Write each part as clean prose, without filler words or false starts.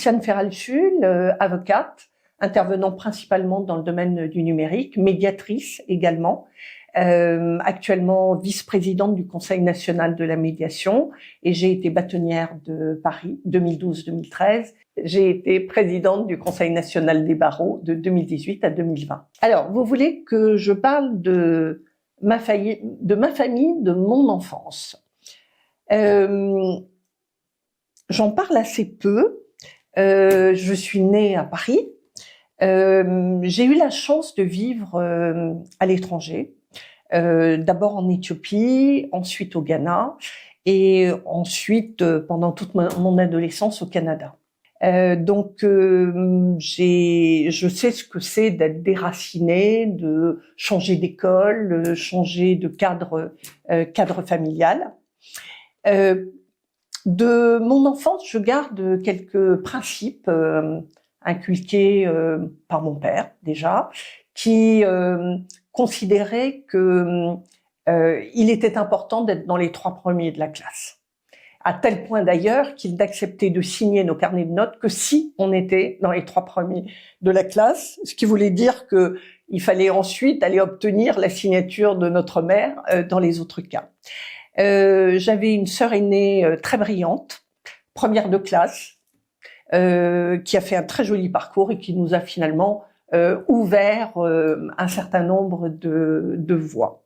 Luciane Ferralchul, avocate, intervenant principalement dans le domaine du numérique, médiatrice également, actuellement vice-présidente du Conseil national de la médiation, et j'ai été bâtonnière de Paris 2012-2013. J'ai été présidente du Conseil national des barreaux de 2018 à 2020. Alors, vous voulez que je parle de ma famille, de mon enfance. J'en parle assez peu. Je suis née à Paris. J'ai eu la chance de vivre à l'étranger, d'abord en Éthiopie, ensuite au Ghana et ensuite pendant toute mon adolescence au Canada. Donc je sais ce que c'est d'être déraciné, de changer d'école, changer de cadre familial. De mon enfance, je garde quelques principes inculqués par mon père déjà, qui considérait que il était important d'être dans les 3 premiers de la classe. À tel point d'ailleurs qu'il n'acceptait de signer nos carnets de notes que si on était dans les 3 premiers de la classe, ce qui voulait dire que il fallait ensuite aller obtenir la signature de notre mère dans les autres cas. J'avais une sœur aînée très brillante, première de classe, qui a fait un très joli parcours et qui nous a finalement ouvert un certain nombre de voies.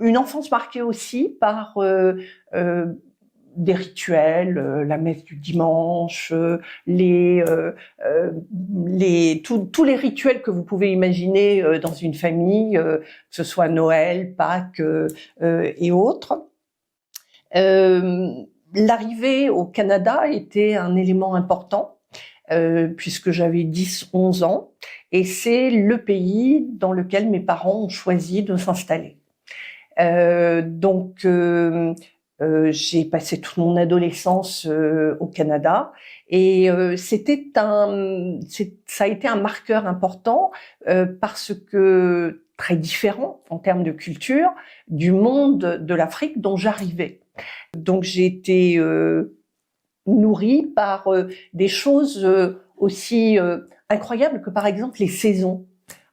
Une enfance marquée aussi par des rituels, la messe du dimanche, tous les rituels que vous pouvez imaginer dans une famille, que ce soit Noël, Pâques et autres. L'arrivée au Canada était un élément important puisque j'avais 10-11 ans et c'est le pays dans lequel mes parents ont choisi de s'installer. J'ai passé toute mon adolescence au Canada et ça a été un marqueur important parce que très différent en termes de culture du monde de l'Afrique dont j'arrivais. Donc j'ai été nourrie par des choses aussi incroyables que par exemple les saisons.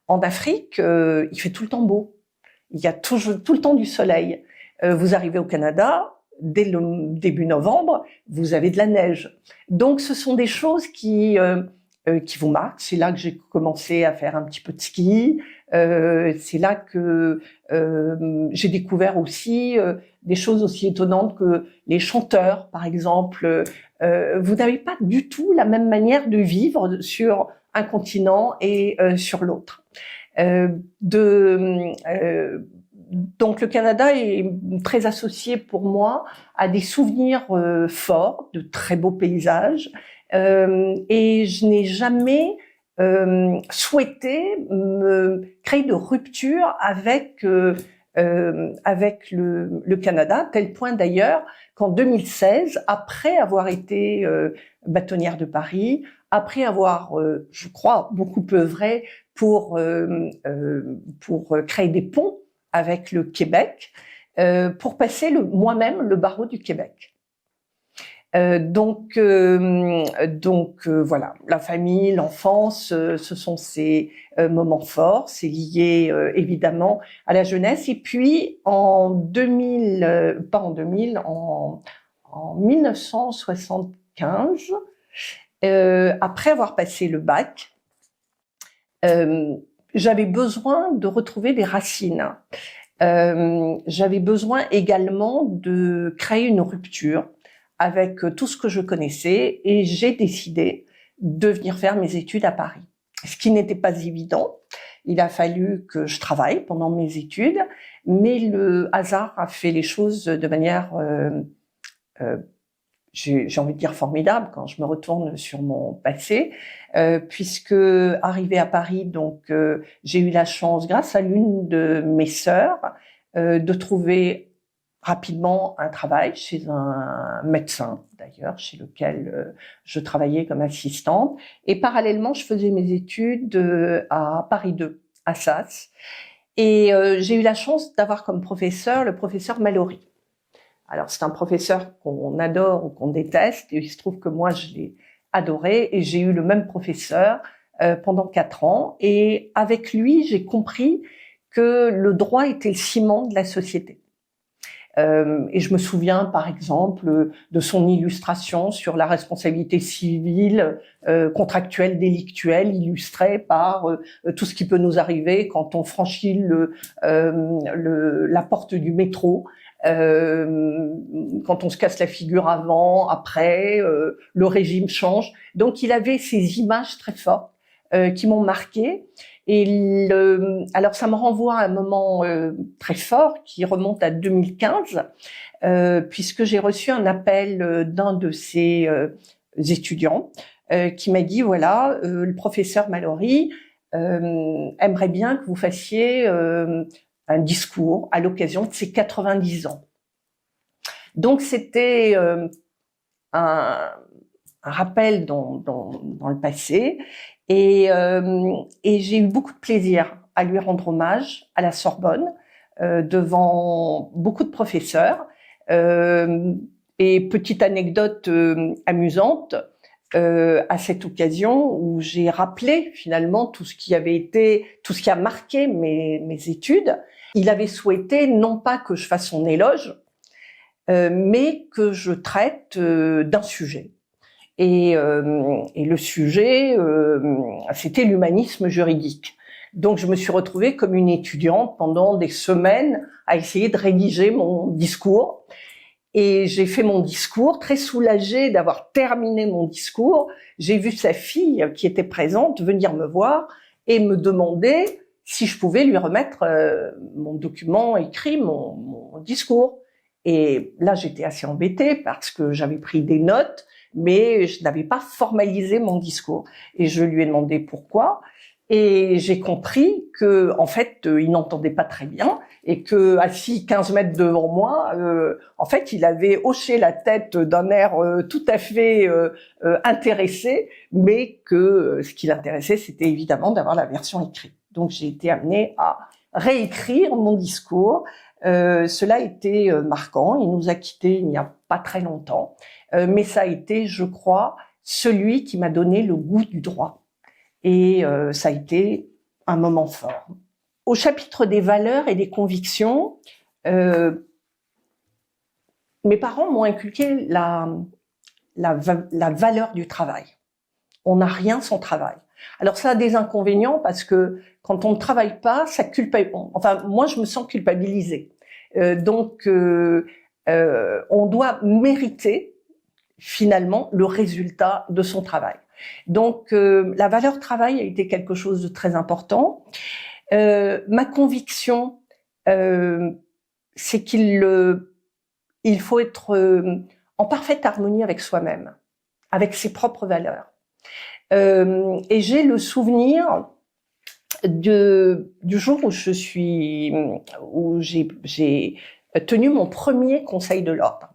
En Afrique, il fait tout le temps beau. Il y a toujours tout le temps du soleil. Vous arrivez au Canada, dès le début novembre, vous avez de la neige. Donc, ce sont des choses qui vous marquent. C'est là que j'ai commencé à faire un petit peu de ski. C'est là que j'ai découvert aussi des choses aussi étonnantes que les chanteurs, par exemple. Vous n'avez pas du tout la même manière de vivre sur un continent et sur l'autre. Donc le Canada est très associé pour moi à des souvenirs forts, de très beaux paysages, et je n'ai jamais souhaité me créer de rupture avec le Canada, à tel point d'ailleurs qu'en 2016, après avoir été bâtonnière de Paris, après avoir, je crois, beaucoup œuvré pour créer des ponts avec le Québec, pour passer moi-même le barreau du Québec. Donc voilà, la famille, l'enfance, ce sont ces moments forts, c'est lié évidemment à la jeunesse. Et puis en 1975, après avoir passé le bac, j'avais besoin de retrouver des racines. J'avais besoin également de créer une rupture avec tout ce que je connaissais et j'ai décidé de venir faire mes études à Paris. Ce qui n'était pas évident. Il a fallu que je travaille pendant mes études, mais le hasard a fait les choses de manière, j'ai envie de dire formidable quand je me retourne sur mon passé, puisque arrivée à Paris, donc j'ai eu la chance, grâce à l'une de mes sœurs, de trouver rapidement un travail chez un médecin, d'ailleurs, chez lequel je travaillais comme assistante. Et parallèlement, je faisais mes études à Paris 2, à Sas. Et j'ai eu la chance d'avoir comme professeur le professeur Mallory. Alors, c'est un professeur qu'on adore ou qu'on déteste. Et il se trouve que moi, je l'ai adoré, et j'ai eu le même professeur pendant 4 ans. Et avec lui, j'ai compris que le droit était le ciment de la société. Et je me souviens, par exemple, de son illustration sur la responsabilité civile, contractuelle, délictuelle, illustrée par tout ce qui peut nous arriver quand on franchit la porte du métro, quand on se casse la figure avant, après, le régime change. Donc, il avait ces images très fortes qui m'ont marquée. Et alors ça me renvoie à un moment très fort qui remonte à 2015, puisque j'ai reçu un appel d'un de ses étudiants qui m'a dit, voilà, le professeur Mallory aimerait bien que vous fassiez un discours à l'occasion de ses 90 ans. Donc c'était un rappel dans le passé. Et j'ai eu beaucoup de plaisir à lui rendre hommage à la Sorbonne, devant beaucoup de professeurs. Et petite anecdote amusante, à cette occasion où j'ai rappelé finalement tout ce qui a marqué mes études, il avait souhaité non pas que je fasse son éloge, mais que je traite d'un sujet. Et le sujet, c'était l'humanisme juridique. Donc, je me suis retrouvée comme une étudiante pendant des semaines à essayer de rédiger mon discours. Et j'ai fait mon discours très soulagée d'avoir terminé mon discours. J'ai vu sa fille qui était présente venir me voir et me demander si je pouvais lui remettre mon document écrit, mon discours. Et là, j'étais assez embêtée parce que j'avais pris des notes, mais je n'avais pas formalisé mon discours. Et je lui ai demandé pourquoi. Et j'ai compris que, en fait, il n'entendait pas très bien et que, assis 15 mètres devant moi, en fait, il avait hoché la tête d'un air tout à fait intéressé, mais que ce qui l'intéressait, c'était évidemment d'avoir la version écrite. Donc, j'ai été amenée à réécrire mon discours. Cela a été marquant. Il nous a quittés il n'y a pas très longtemps. Mais ça a été, je crois, celui qui m'a donné le goût du droit. Et ça a été un moment fort. Au chapitre des valeurs et des convictions, mes parents m'ont inculqué la valeur du travail. On n'a rien sans travail. Alors ça a des inconvénients parce que quand on ne travaille pas, ça culpabilise. Enfin, moi, je me sens culpabilisée. Donc, on doit mériter finalement le résultat de son travail. Donc, la valeur travail a été quelque chose de très important. Ma conviction, c'est il faut être en parfaite harmonie avec soi-même, avec ses propres valeurs. Et j'ai le souvenir du jour où j'ai tenu mon premier conseil de l'ordre.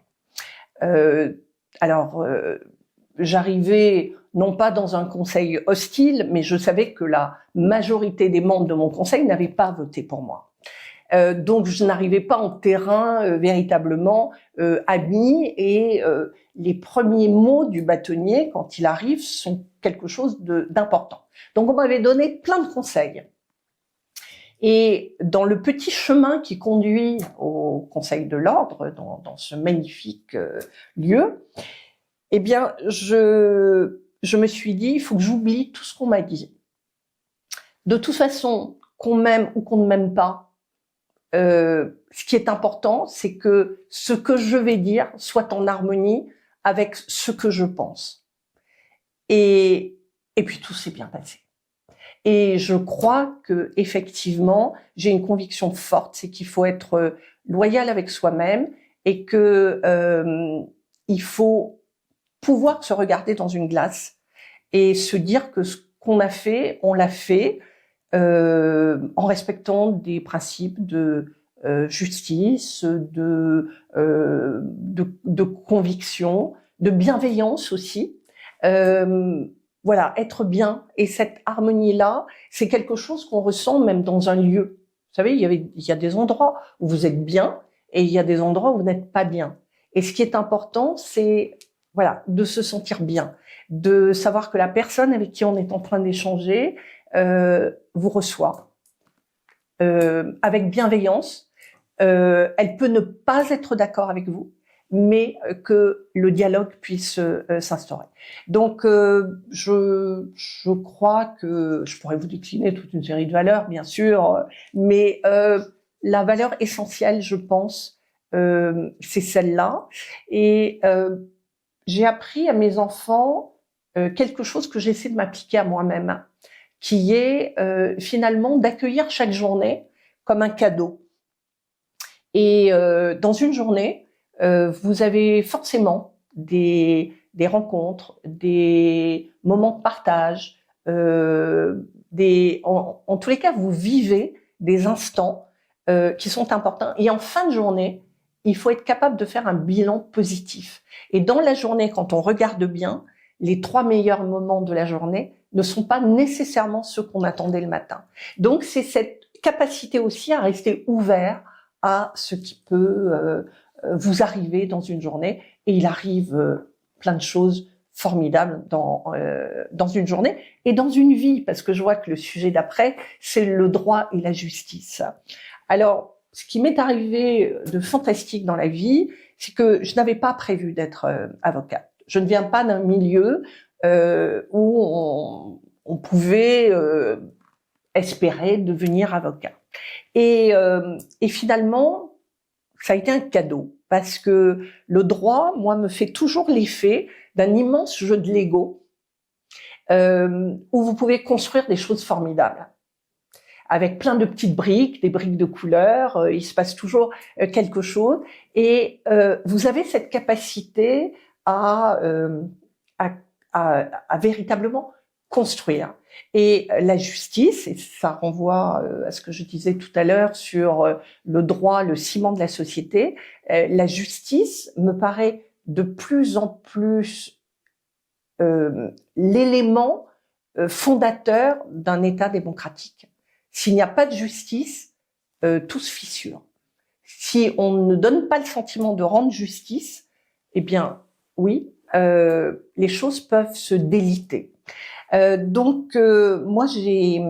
J'arrivais non pas dans un conseil hostile, mais je savais que la majorité des membres de mon conseil n'avaient pas voté pour moi. Donc je n'arrivais pas en terrain véritablement ami, et les premiers mots du bâtonnier, quand il arrive, sont quelque chose d'important. Donc on m'avait donné plein de conseils. Et dans le petit chemin qui conduit au Conseil de l'Ordre, dans ce magnifique lieu, eh bien, je me suis dit, il faut que j'oublie tout ce qu'on m'a dit. De toute façon, qu'on m'aime ou qu'on ne m'aime pas, ce qui est important, c'est que ce que je vais dire soit en harmonie avec ce que je pense. Et puis tout s'est bien passé. Et je crois que effectivement, j'ai une conviction forte, c'est qu'il faut être loyal avec soi-même et que il faut pouvoir se regarder dans une glace et se dire que ce qu'on a fait, on l'a fait en respectant des principes de justice, de conviction, de bienveillance aussi. Voilà, être bien. Et cette harmonie-là, c'est quelque chose qu'on ressent même dans un lieu. Vous savez, il y a des endroits où vous êtes bien et il y a des endroits où vous n'êtes pas bien. Et ce qui est important, c'est voilà, de se sentir bien. de savoir que la personne avec qui on est en train d'échanger vous reçoit avec bienveillance. Elle peut ne pas être d'accord avec vous, mais que le dialogue puisse s'instaurer. Donc, je crois que je pourrais vous décliner toute une série de valeurs, bien sûr, mais la valeur essentielle, je pense, c'est celle-là. Et j'ai appris à mes enfants quelque chose que j'essaie de m'appliquer à moi-même, qui est finalement d'accueillir chaque journée comme un cadeau. Et dans une journée, vous avez forcément des rencontres, des moments de partage, en tous les cas, vous vivez des instants qui sont importants. Et en fin de journée, il faut être capable de faire un bilan positif. Et dans la journée, quand on regarde bien, les 3 meilleurs moments de la journée ne sont pas nécessairement ceux qu'on attendait le matin. Donc, c'est cette capacité aussi à rester ouvert à ce qui peut vous arriver dans une journée. Et il arrive plein de choses formidables dans une journée et dans une vie, parce que je vois que le sujet d'après, c'est le droit et la justice. Alors, ce qui m'est arrivé de fantastique dans la vie, c'est que je n'avais pas prévu d'être avocate. Je ne viens pas d'un milieu où on pouvait espérer devenir avocat. Et finalement, ça a été un cadeau, parce que le droit, moi, me fait toujours l'effet d'un immense jeu de Lego où vous pouvez construire des choses formidables. Avec plein de petites briques, des briques de couleur, il se passe toujours quelque chose. Et vous avez cette capacité à véritablement construire. Et la justice, et ça renvoie à ce que je disais tout à l'heure sur le droit, le ciment de la société, la justice me paraît de plus en plus l'élément fondateur d'un État démocratique. S'il n'y a pas de justice, tout se fissure. Si on ne donne pas le sentiment de rendre justice, eh bien, oui, les choses peuvent se déliter. Donc, moi, j'ai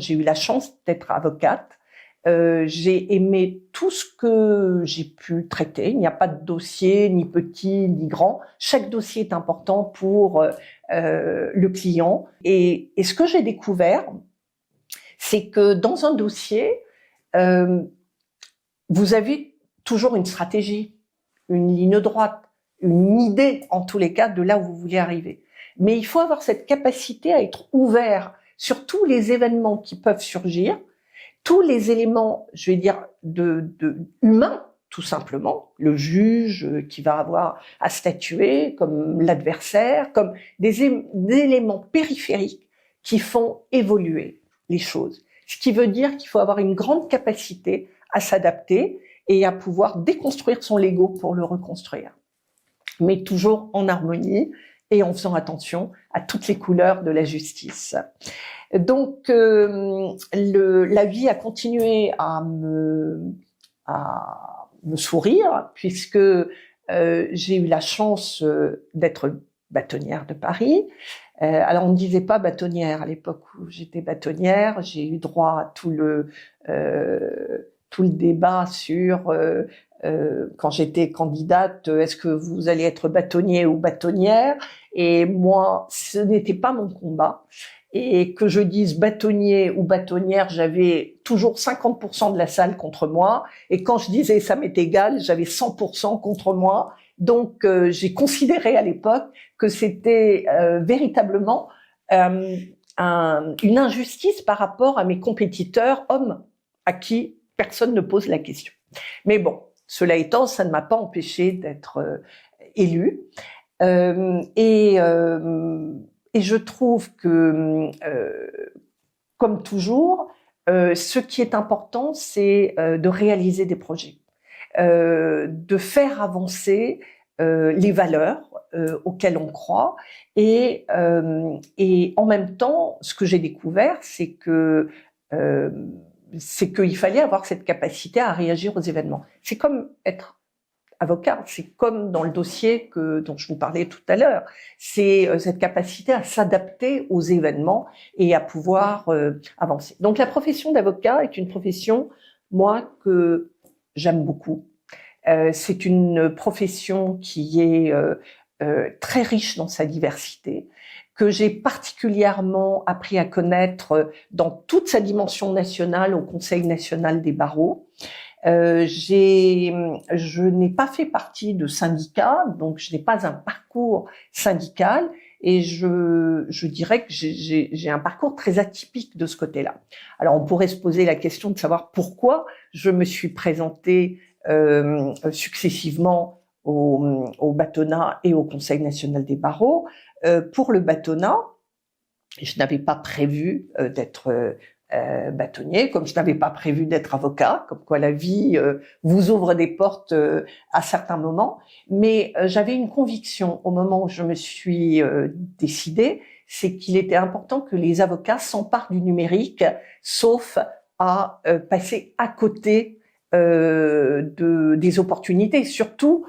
eu la chance d'être avocate. J'ai aimé tout ce que j'ai pu traiter. Il n'y a pas de dossier ni petit ni grand. Chaque dossier est important pour le client. Et ce que j'ai découvert, c'est que dans un dossier, vous avez toujours une stratégie, une ligne droite, une idée, en tous les cas, de là où vous voulez arriver. Mais il faut avoir cette capacité à être ouvert sur tous les événements qui peuvent surgir, tous les éléments, je vais dire, humains, tout simplement, le juge qui va avoir à statuer, comme l'adversaire, comme des éléments périphériques qui font évoluer les choses. Ce qui veut dire qu'il faut avoir une grande capacité à s'adapter et à pouvoir déconstruire son Lego pour le reconstruire. Mais toujours en harmonie et en faisant attention à toutes les couleurs de la justice. Donc, la vie a continué à me sourire, puisque j'ai eu la chance d'être bâtonnière de Paris. Alors, on ne disait pas bâtonnière à l'époque où j'étais bâtonnière. J'ai eu droit à tout le débat sur quand j'étais candidate, est-ce que vous allez être bâtonnier ou bâtonnière? Et moi, ce n'était pas mon combat. Et que je dise bâtonnier ou bâtonnière, j'avais toujours 50% de la salle contre moi. Et quand je disais ça m'est égal, j'avais 100% contre moi. Donc, j'ai considéré à l'époque que c'était véritablement une injustice par rapport à mes compétiteurs hommes à qui personne ne pose la question. Mais bon, cela étant, ça ne m'a pas empêché d'être élue. Et je trouve que, comme toujours, ce qui est important, c'est de réaliser des projets, de faire avancer les valeurs auxquelles on croit, et en même temps, ce que j'ai découvert, c'est qu'il fallait avoir cette capacité à réagir aux événements. C'est comme être avocat. C'est comme dans le dossier dont je vous parlais tout à l'heure. C'est cette capacité à s'adapter aux événements et à pouvoir avancer. Donc la profession d'avocat est une profession, moi, que j'aime beaucoup. C'est une profession qui est très riche dans sa diversité, que j'ai particulièrement appris à connaître dans toute sa dimension nationale au Conseil national des barreaux. Je n'ai pas fait partie de syndicats, donc je n'ai pas un parcours syndical, et je dirais que j'ai un parcours très atypique de ce côté-là. Alors on pourrait se poser la question de savoir pourquoi je me suis présentée successivement au bâtonnat et au Conseil national des barreaux. Pour le bâtonnat, je n'avais pas prévu d'être bâtonnier, comme je n'avais pas prévu d'être avocat, comme quoi la vie vous ouvre des portes à certains moments. Mais j'avais une conviction au moment où je me suis décidée, c'est qu'il était important que les avocats s'emparent du numérique, sauf à passer à côté des opportunités, surtout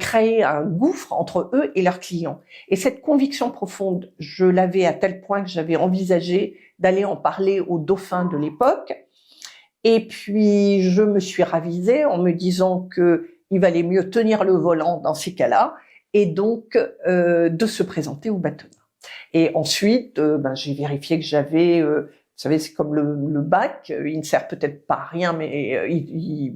créer un gouffre entre eux et leurs clients. Et cette conviction profonde, je l'avais à tel point que j'avais envisagé d'aller en parler au dauphin de l'époque. Et puis je me suis ravisée en me disant que il valait mieux tenir le volant dans ces cas-là, et donc de se présenter au bâtonnat. Et ensuite, j'ai vérifié que j'avais vous savez, c'est comme le bac, il ne sert peut-être pas à rien, mais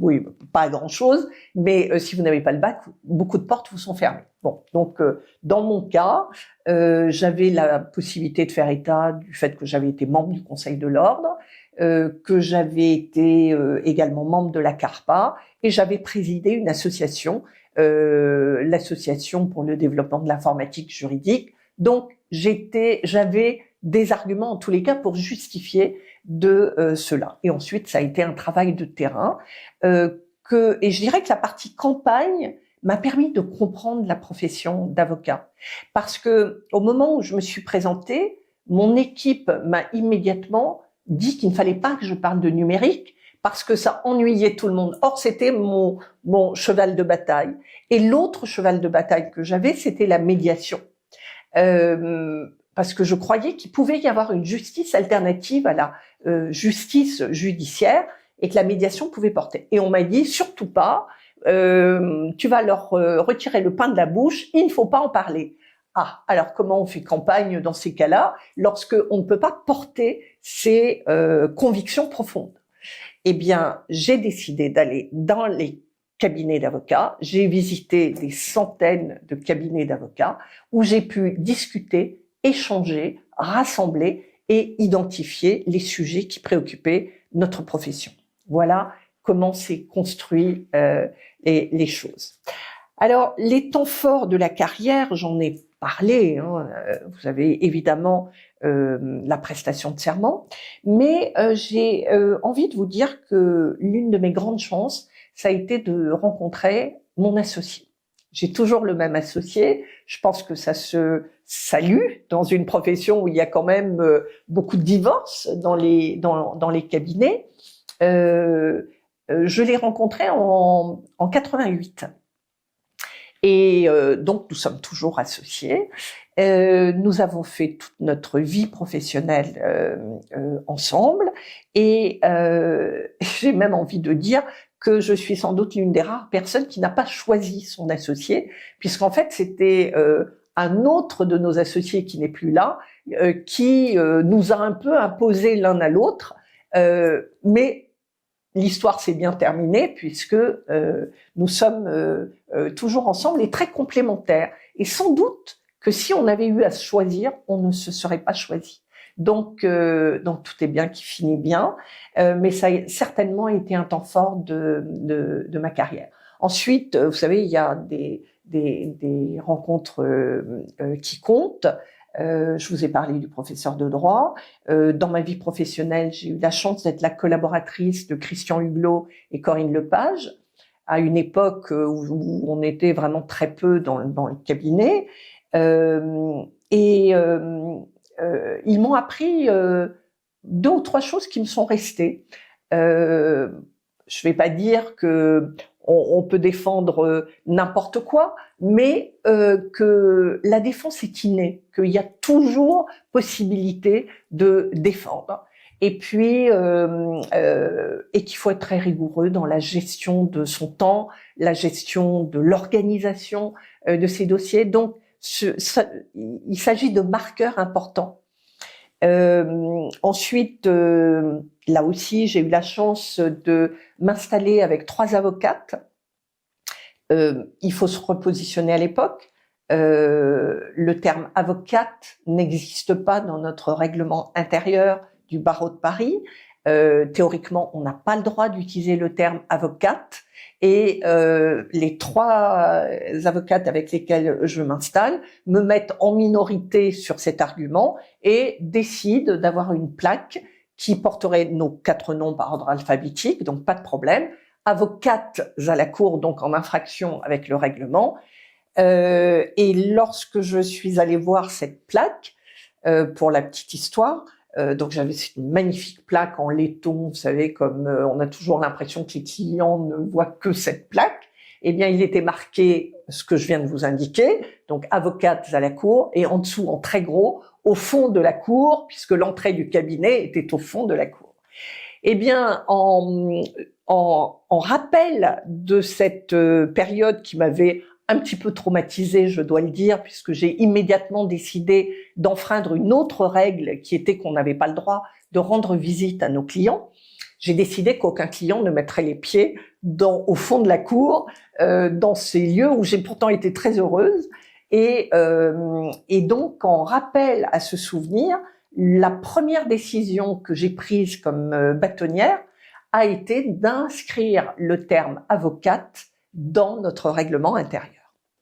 oui, pas à grand-chose. Mais si vous n'avez pas le bac, beaucoup de portes vous sont fermées. Bon, donc dans mon cas, j'avais la possibilité de faire état du fait que j'avais été membre du Conseil de l'Ordre, que j'avais été également membre de la CARPA, et j'avais présidé une association, l'association pour le développement de l'informatique juridique. Donc j'avais des arguments en tous les cas pour justifier de cela. Et ensuite, ça a été un travail de terrain et je dirais que la partie campagne m'a permis de comprendre la profession d'avocat, parce que au moment où je me suis présentée, mon équipe m'a immédiatement dit qu'il ne fallait pas que je parle de numérique parce que ça ennuyait tout le monde. Or, c'était mon cheval de bataille. Et l'autre cheval de bataille que j'avais, c'était la médiation. Parce que je croyais qu'il pouvait y avoir une justice alternative à la justice judiciaire et que la médiation pouvait porter. Et on m'a dit, surtout pas, tu vas leur retirer le pain de la bouche, il ne faut pas en parler. Ah, alors comment on fait campagne dans ces cas-là, lorsque on ne peut pas porter ses convictions profondes? Eh bien, j'ai décidé d'aller dans les cabinets d'avocats. J'ai visité des centaines de cabinets d'avocats où j'ai pu discuter, échanger, rassembler et identifier les sujets qui préoccupaient notre profession. Voilà comment s'est construit les choses. Alors, les temps forts de la carrière, j'en ai parlé, hein, vous avez évidemment la prestation de serment, mais j'ai envie de vous dire que l'une de mes grandes chances, ça a été de rencontrer mon associé. J'ai toujours le même associé. Je pense que ça se salue dans une profession où il y a quand même beaucoup de divorces dans les cabinets. Je l'ai rencontré en 88. Et donc nous sommes toujours associés. Nous avons fait toute notre vie professionnelle ensemble, et j'ai même envie de dire que je suis sans doute l'une des rares personnes qui n'a pas choisi son associé, puisqu'en fait c'était un autre de nos associés qui n'est plus là, qui nous a un peu imposé l'un à l'autre, mais l'histoire s'est bien terminée puisque nous sommes toujours ensemble et très complémentaires. Et sans doute que si on avait eu à se choisir, on ne se serait pas choisi. Donc tout est bien qui finit bien, mais ça a certainement été un temps fort de ma carrière. Ensuite, vous savez, il y a des rencontres qui comptent. Je vous ai parlé du professeur de droit. Dans ma vie professionnelle, j'ai eu la chance d'être la collaboratrice de Christian Hublot et Corinne Lepage, à une époque où on était vraiment très peu dans le cabinet. Ils m'ont appris 2 ou 3 choses qui me sont restées. Je vais pas dire que on peut défendre n'importe quoi, mais que la défense est innée, qu'il y a toujours possibilité de défendre. Et puis, et qu'il faut être très rigoureux dans la gestion de son temps, la gestion de l'organisation de ces dossiers. Donc, il s'agit de marqueurs importants. Ensuite, là aussi, j'ai eu la chance de m'installer avec 3 avocates. Il faut se repositionner à l'époque. Le terme avocate n'existe pas dans notre règlement intérieur du barreau de Paris. Théoriquement, on n'a pas le droit d'utiliser le terme avocate. Et les 3 avocates avec lesquelles je m'installe me mettent en minorité sur cet argument et décident d'avoir une plaque qui porterait nos 4 noms par ordre alphabétique, donc pas de problème. Avocates à la cour, donc en infraction avec le règlement. Et lorsque je suis allée voir cette plaque, pour la petite histoire, donc j'avais une magnifique plaque en laiton, vous savez, comme on a toujours l'impression que les clients ne voient que cette plaque. Eh bien, il était marqué ce que je viens de vous indiquer, donc avocates à la cour, et en dessous, en très gros, au fond de la cour, puisque l'entrée du cabinet était au fond de la cour. Eh bien, en rappel de cette période qui m'avait un petit peu traumatisée, je dois le dire, puisque j'ai immédiatement décidé d'enfreindre une autre règle qui était qu'on n'avait pas le droit de rendre visite à nos clients. J'ai décidé qu'aucun client ne mettrait les pieds au fond de la cour, dans ces lieux où j'ai pourtant été très heureuse. Et donc, en rappel à ce souvenir, la première décision que j'ai prise comme bâtonnière a été d'inscrire le terme avocate dans notre règlement intérieur.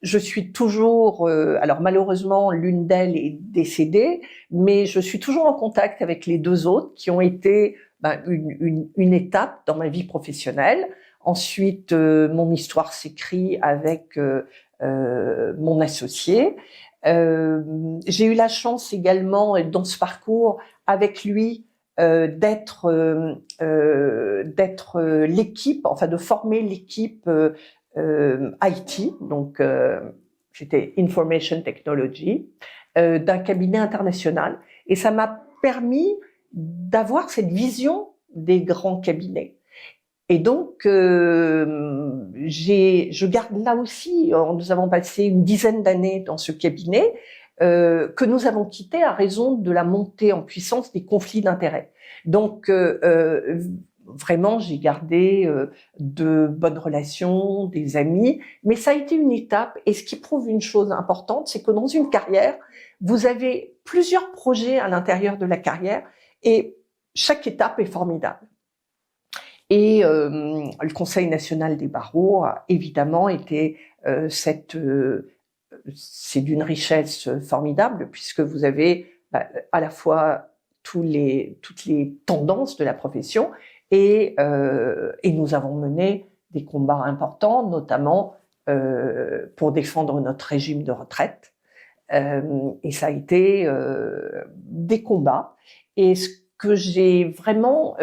Je suis toujours, alors malheureusement l'une d'elles est décédée, mais je suis toujours en contact avec les 2 autres qui ont été une étape dans ma vie professionnelle. Ensuite, mon histoire s'écrit avec mon associé. J'ai eu la chance également dans ce parcours avec lui d'être l'équipe, enfin de former l'équipe IT, donc j'étais Information Technology, d'un cabinet international. Et ça m'a permis d'avoir cette vision des grands cabinets. Et donc, je garde là aussi, nous avons passé une dizaine d'années dans ce cabinet, que nous avons quitté à raison de la montée en puissance des conflits d'intérêts. Donc, vraiment, j'ai gardé de bonnes relations, des amis, mais ça a été une étape. Et ce qui prouve une chose importante, c'est que dans une carrière, vous avez plusieurs projets à l'intérieur de la carrière et chaque étape est formidable. Et le Conseil national des barreaux a évidemment été c'est d'une richesse formidable puisque vous avez à la fois toutes les tendances de la profession et nous avons mené des combats importants, notamment pour défendre notre régime de retraite. Et ça a été des combats. Et ce que j'ai vraiment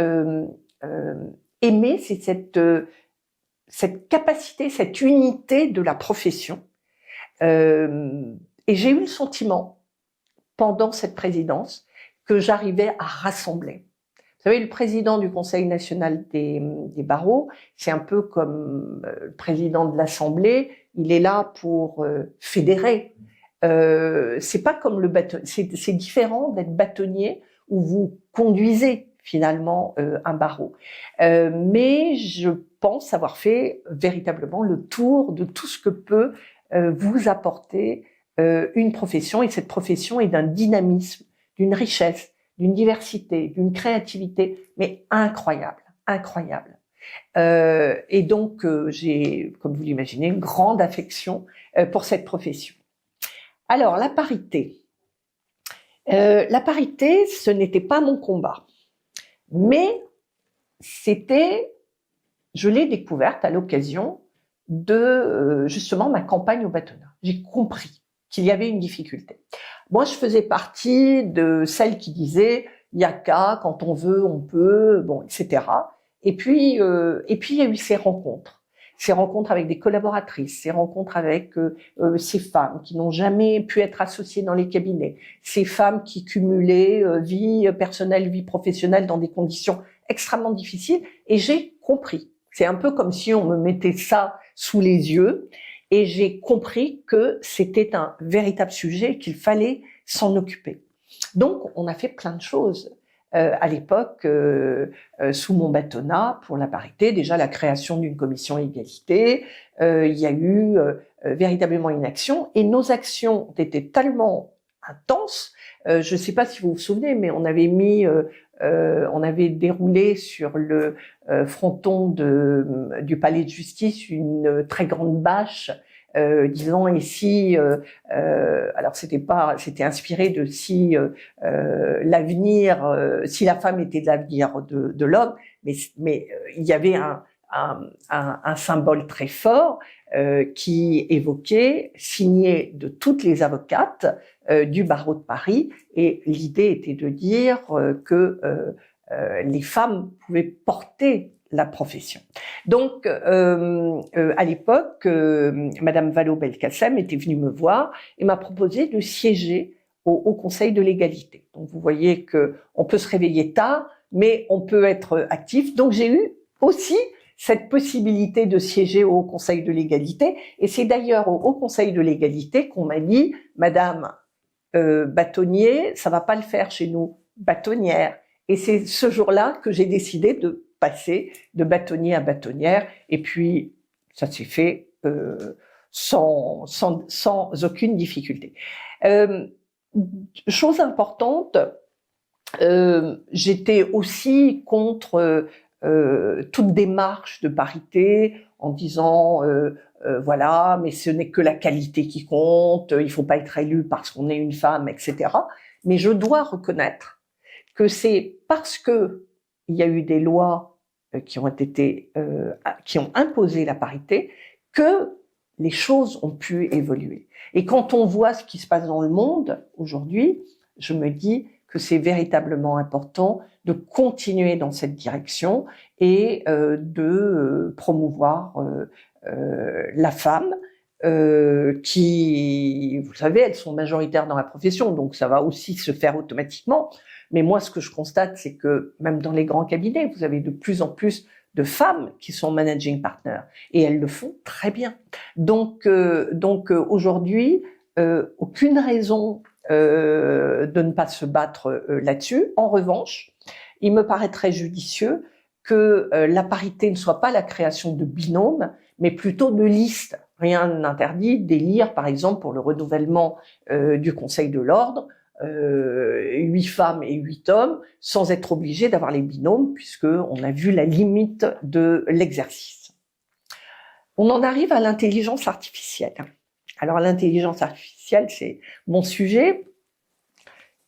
aimé, c'est cette capacité, cette unité de la profession. Et j'ai eu le sentiment, pendant cette présidence, que j'arrivais à rassembler. Vous savez, le président du Conseil national des barreaux, c'est un peu comme le président de l'Assemblée, il est là pour fédérer. C'est pas comme le bâton, c'est différent d'être bâtonnier où vous conduisez finalement un barreau. Mais je pense avoir fait véritablement le tour de tout ce que peut vous apporter une profession, et cette profession est d'un dynamisme, d'une richesse, d'une diversité, d'une créativité, mais incroyable, incroyable. Et donc j'ai, comme vous l'imaginez, une grande affection pour cette profession. Alors la parité. La parité, ce n'était pas mon combat, mais c'était, je l'ai découverte à l'occasion de justement ma campagne au bâtonnat. J'ai compris qu'il y avait une difficulté. Moi, je faisais partie de celles qui disaient il y a qu'à, quand on veut, on peut, bon, etc. Et puis il y a eu ces rencontres. ces rencontres avec des collaboratrices, ces rencontres avec ces femmes qui n'ont jamais pu être associées dans les cabinets, ces femmes qui cumulaient vie personnelle, vie professionnelle dans des conditions extrêmement difficiles, et j'ai compris. C'est un peu comme si on me mettait ça sous les yeux, et j'ai compris que c'était un véritable sujet, qu'il fallait s'en occuper. Donc, on a fait plein de choses. À l'époque, sous mon bâtonnat, pour la parité, déjà la création d'une commission égalité, il y a eu véritablement une action, et nos actions ont été tellement intenses. Je ne sais pas si vous vous souvenez, mais on avait déroulé sur le fronton du palais de justice une très grande bâche disant et si alors c'était inspiré de si l'avenir si la femme était l'avenir de l'homme, mais il y avait un symbole très fort qui évoquait, signé de toutes les avocates du barreau de Paris, et l'idée était de dire que les femmes pouvaient porter la profession. Donc, à l'époque, Madame Vallaud-Belkacem était venue me voir et m'a proposé de siéger au Conseil de l'égalité. Donc, vous voyez que on peut se réveiller tard, mais on peut être actif. Donc, j'ai eu aussi cette possibilité de siéger au Conseil de l'égalité. Et c'est d'ailleurs au Conseil de l'égalité qu'on m'a dit, Madame bâtonnier, ça va pas le faire chez nous, bâtonnière. Et c'est ce jour-là que j'ai décidé de passer de bâtonnier à bâtonnière, et puis ça s'est fait sans aucune difficulté. Chose importante, j'étais aussi contre toute démarche de parité en disant voilà, mais ce n'est que la qualité qui compte, il faut pas être élu parce qu'on est une femme, etc. Mais je dois reconnaître que c'est parce que il y a eu des lois qui ont imposé la parité que les choses ont pu évoluer. Et quand on voit ce qui se passe dans le monde aujourd'hui, je me dis que c'est véritablement important de continuer dans cette direction et de promouvoir la femme, qui, vous savez, elles sont majoritaires dans la profession, donc ça va aussi se faire automatiquement. Mais moi, ce que je constate, c'est que même dans les grands cabinets, vous avez de plus en plus de femmes qui sont managing partners, et elles le font très bien. Donc aujourd'hui, aucune raison de ne pas se battre là-dessus. En revanche, il me paraîtrait judicieux que la parité ne soit pas la création de binômes, mais plutôt de listes. Rien n'interdit d'élire, par exemple, pour le renouvellement du Conseil de l'Ordre, 8 femmes et 8 hommes, sans être obligé d'avoir les binômes, puisque on a vu la limite de l'exercice. On en arrive à l'intelligence artificielle. Alors l'intelligence artificielle, c'est mon sujet.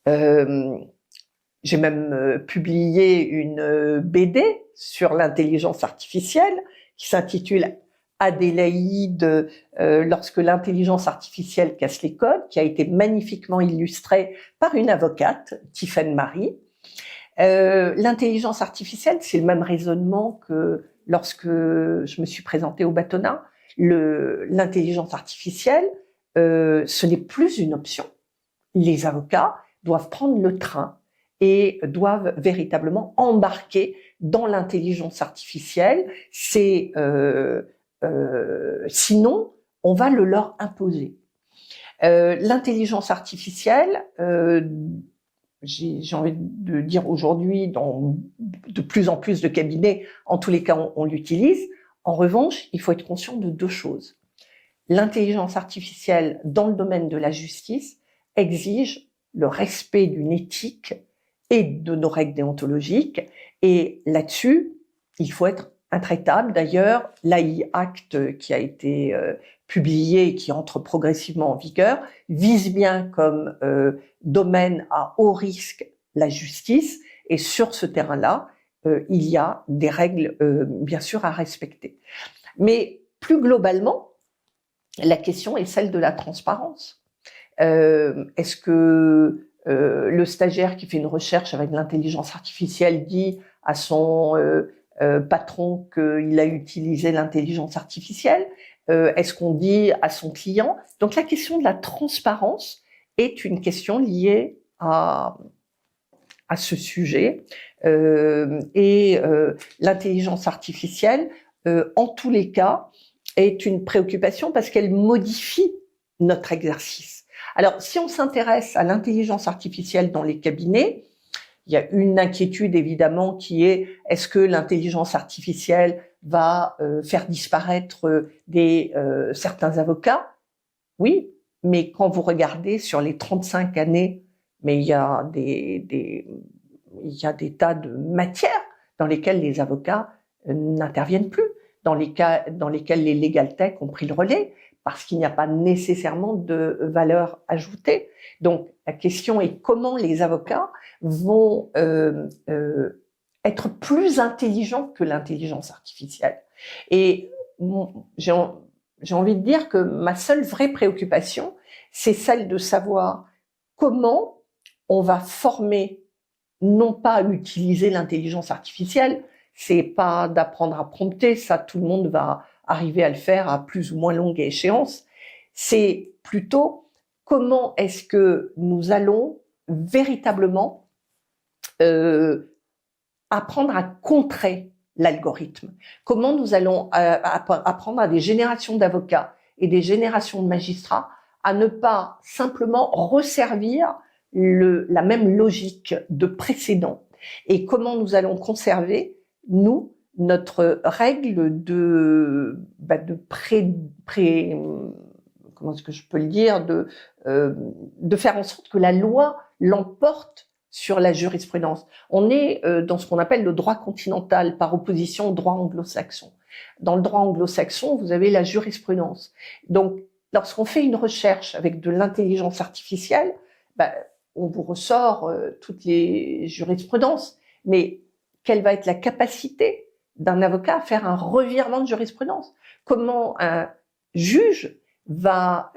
J'ai même publié une BD sur l'intelligence artificielle qui s'intitule Adélaïde, lorsque l'intelligence artificielle casse les codes, qui a été magnifiquement illustrée par une avocate, Tiffaine Marie. L'intelligence artificielle, c'est le même raisonnement que lorsque je me suis présentée au bâtonnat. L'intelligence artificielle, ce n'est plus une option. Les avocats doivent prendre le train et doivent véritablement embarquer dans l'intelligence artificielle. Sinon, on va le leur imposer. L'intelligence artificielle, j'ai envie de dire aujourd'hui, dans de plus en plus de cabinets, en tous les cas, on l'utilise. En revanche, il faut être conscient de deux choses. L'intelligence artificielle, dans le domaine de la justice, exige le respect d'une éthique et de nos règles déontologiques. Et là-dessus, il faut être intraitable. D'ailleurs, l'AI Act qui a été publié et qui entre progressivement en vigueur vise bien comme domaine à haut risque la justice. Et sur ce terrain-là, il y a des règles bien sûr à respecter. Mais plus globalement, la question est celle de la transparence. Est-ce que le stagiaire qui fait une recherche avec l'intelligence artificielle dit à son patron qu'il a utilisé l'intelligence artificielle? Est-ce qu'on dit à son client? Donc la question de la transparence est une question liée à ce sujet. L'intelligence artificielle, en tous les cas, est une préoccupation parce qu'elle modifie notre exercice. Alors, si on s'intéresse à l'intelligence artificielle dans les cabinets, il y a une inquiétude évidemment qui est: est-ce que l'intelligence artificielle va faire disparaître certains avocats? Oui, mais quand vous regardez sur les 35 années, mais il y a des tas de matières dans lesquelles les avocats n'interviennent plus, dans lesquelles les legal tech ont pris le relais, parce qu'il n'y a pas nécessairement de valeur ajoutée. Donc, la question est comment les avocats vont être plus intelligents que l'intelligence artificielle. Et j'ai envie de dire que ma seule vraie préoccupation, c'est celle de savoir comment on va former, non pas à utiliser l'intelligence artificielle, c'est pas d'apprendre à prompter, ça tout le monde va arriver à le faire à plus ou moins longue échéance. C'est plutôt comment est-ce que nous allons véritablement apprendre à contrer l'algorithme. Comment nous allons apprendre à des générations d'avocats et des générations de magistrats à ne pas simplement resservir la même logique de précédent, et comment nous allons conserver, nous, notre règle de comment est-ce que je peux le dire, de faire en sorte que la loi l'emporte sur la jurisprudence. On est dans ce qu'on appelle le droit continental par opposition au droit anglo-saxon. Dans le droit anglo-saxon, vous avez la jurisprudence. Donc, lorsqu'on fait une recherche avec de l'intelligence artificielle, on vous ressort toutes les jurisprudences. Mais quelle va être la capacité d'un avocat à faire un revirement de jurisprudence? Comment un juge va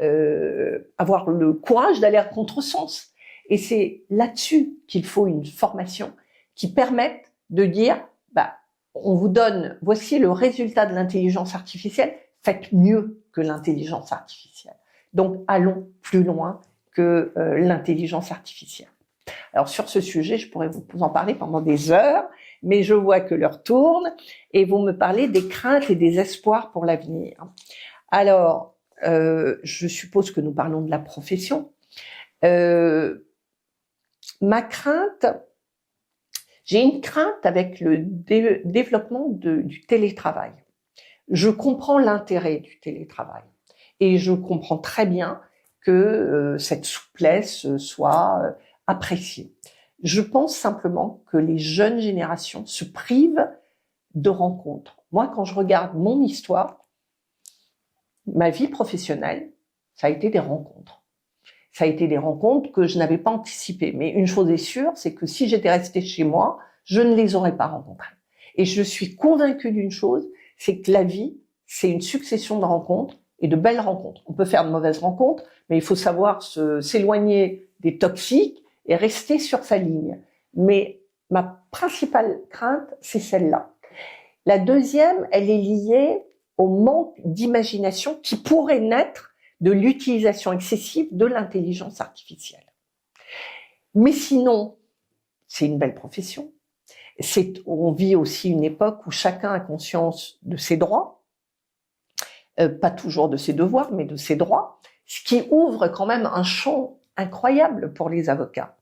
avoir le courage d'aller à contresens? Et c'est là-dessus qu'il faut une formation qui permette de dire, on vous donne, voici le résultat de l'intelligence artificielle, faites mieux que l'intelligence artificielle. Donc, allons plus loin que l'intelligence artificielle. Alors, sur ce sujet, je pourrais vous en parler pendant des heures, mais je vois que l'heure tourne et vous me parlez des craintes et des espoirs pour l'avenir. Alors, je suppose que nous parlons de la profession. Ma crainte, j'ai une crainte avec le développement du télétravail. Je comprends l'intérêt du télétravail et je comprends très bien que cette souplesse soit appréciée. Je pense simplement que les jeunes générations se privent de rencontres. Moi, quand je regarde mon histoire, ma vie professionnelle, ça a été des rencontres. Ça a été des rencontres que je n'avais pas anticipées. Mais une chose est sûre, c'est que si j'étais restée chez moi, je ne les aurais pas rencontrées. Et je suis convaincue d'une chose, c'est que la vie, c'est une succession de rencontres et de belles rencontres. On peut faire de mauvaises rencontres, mais il faut savoir s'éloigner des toxiques et rester sur sa ligne. Mais ma principale crainte, c'est celle-là. La deuxième, elle est liée au manque d'imagination qui pourrait naître de l'utilisation excessive de l'intelligence artificielle. Mais sinon, c'est une belle profession. On vit aussi une époque où chacun a conscience de ses droits, pas toujours de ses devoirs, mais de ses droits, ce qui ouvre quand même un champ incroyable pour les avocats.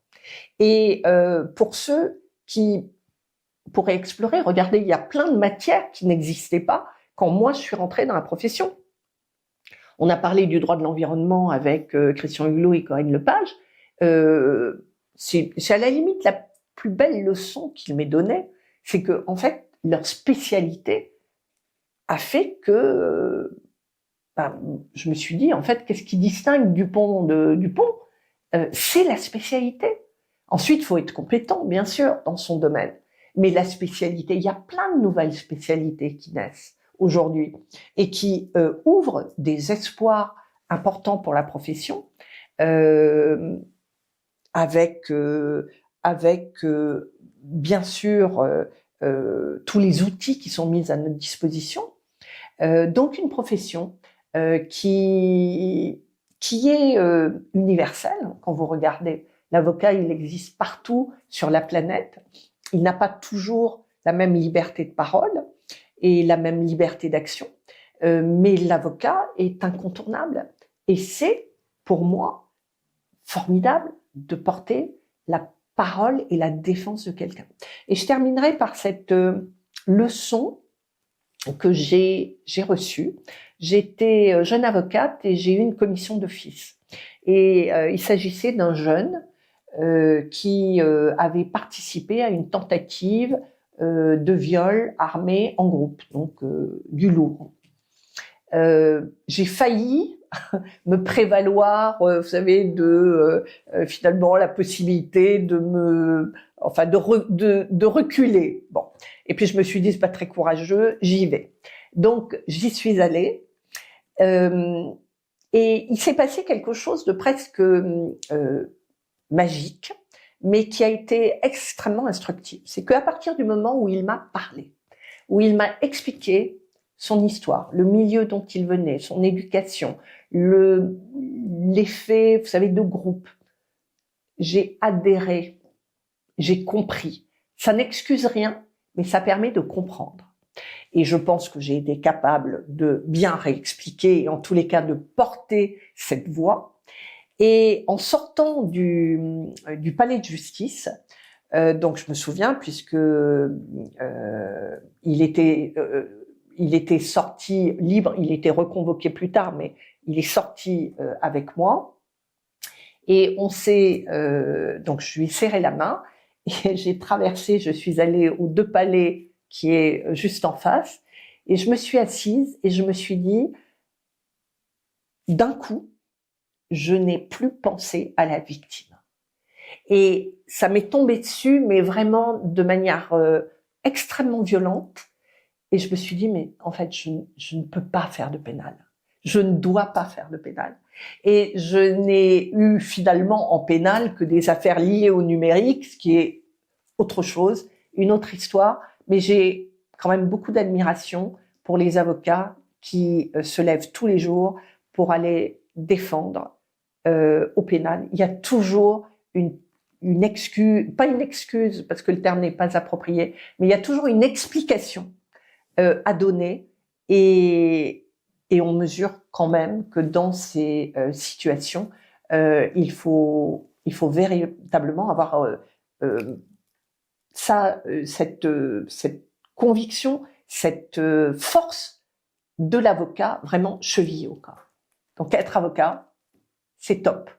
Et pour ceux qui pourraient explorer, regardez, il y a plein de matières qui n'existaient pas quand moi je suis rentrée dans la profession. On a parlé du droit de l'environnement avec Christian Hulot et Corinne Lepage. C'est à la limite la plus belle leçon qu'ils m'aient donnée, c'est que en fait leur spécialité a fait que je me suis dit en fait qu'est-ce qui distingue Dupont de Dupont, c'est la spécialité. Ensuite, il faut être compétent, bien sûr, dans son domaine. Mais la spécialité, il y a plein de nouvelles spécialités qui naissent aujourd'hui et qui ouvrent des espoirs importants pour la profession, avec bien sûr tous les outils qui sont mis à notre disposition. Donc une profession qui est universelle. Quand vous regardez, l'avocat, il existe partout sur la planète. Il n'a pas toujours la même liberté de parole et la même liberté d'action, mais l'avocat est incontournable. Et c'est, pour moi, formidable de porter la parole et la défense de quelqu'un. Et je terminerai par cette leçon que j'ai reçue. J'étais jeune avocate et j'ai eu une commission d'office. Et il s'agissait d'un jeune qui avait participé à une tentative de viol armé en groupe, donc du lourd. J'ai failli me prévaloir, vous savez, de finalement la possibilité de reculer. Bon, et puis je me suis dit c'est pas très courageux, j'y vais. Donc j'y suis allée. Et il s'est passé quelque chose de presque magique, mais qui a été extrêmement instructif. C'est qu'à partir du moment où il m'a parlé, où il m'a expliqué son histoire, le milieu dont il venait, son éducation, l'effet, vous savez, de groupe, j'ai adhéré, j'ai compris. Ça n'excuse rien, mais ça permet de comprendre. Et je pense que j'ai été capable de bien réexpliquer, et en tous les cas de porter cette voix. Et en sortant du palais de justice, donc je me souviens, puisque il était sorti libre, il était reconvoqué plus tard, mais il est sorti avec moi. Et on s'est, donc je lui ai serré la main et j'ai traversé, je suis allée aux deux palais qui est juste en face, et je me suis assise et je me suis dit, d'un coup, je n'ai plus pensé à la victime. Et ça m'est tombé dessus, mais vraiment de manière extrêmement violente. Et je me suis dit, mais en fait, je ne peux pas faire de pénal. Je ne dois pas faire de pénal. Et je n'ai eu finalement en pénal que des affaires liées au numérique, ce qui est autre chose, une autre histoire. Mais j'ai quand même beaucoup d'admiration pour les avocats qui se lèvent tous les jours pour aller défendre au pénal. Il y a toujours une excuse, pas une excuse parce que le terme n'est pas approprié, mais il y a toujours une explication à donner, et on mesure quand même que dans ces situations, il faut véritablement avoir cette conviction, cette force de l'avocat vraiment chevillée au corps. Donc être avocat, c'est top.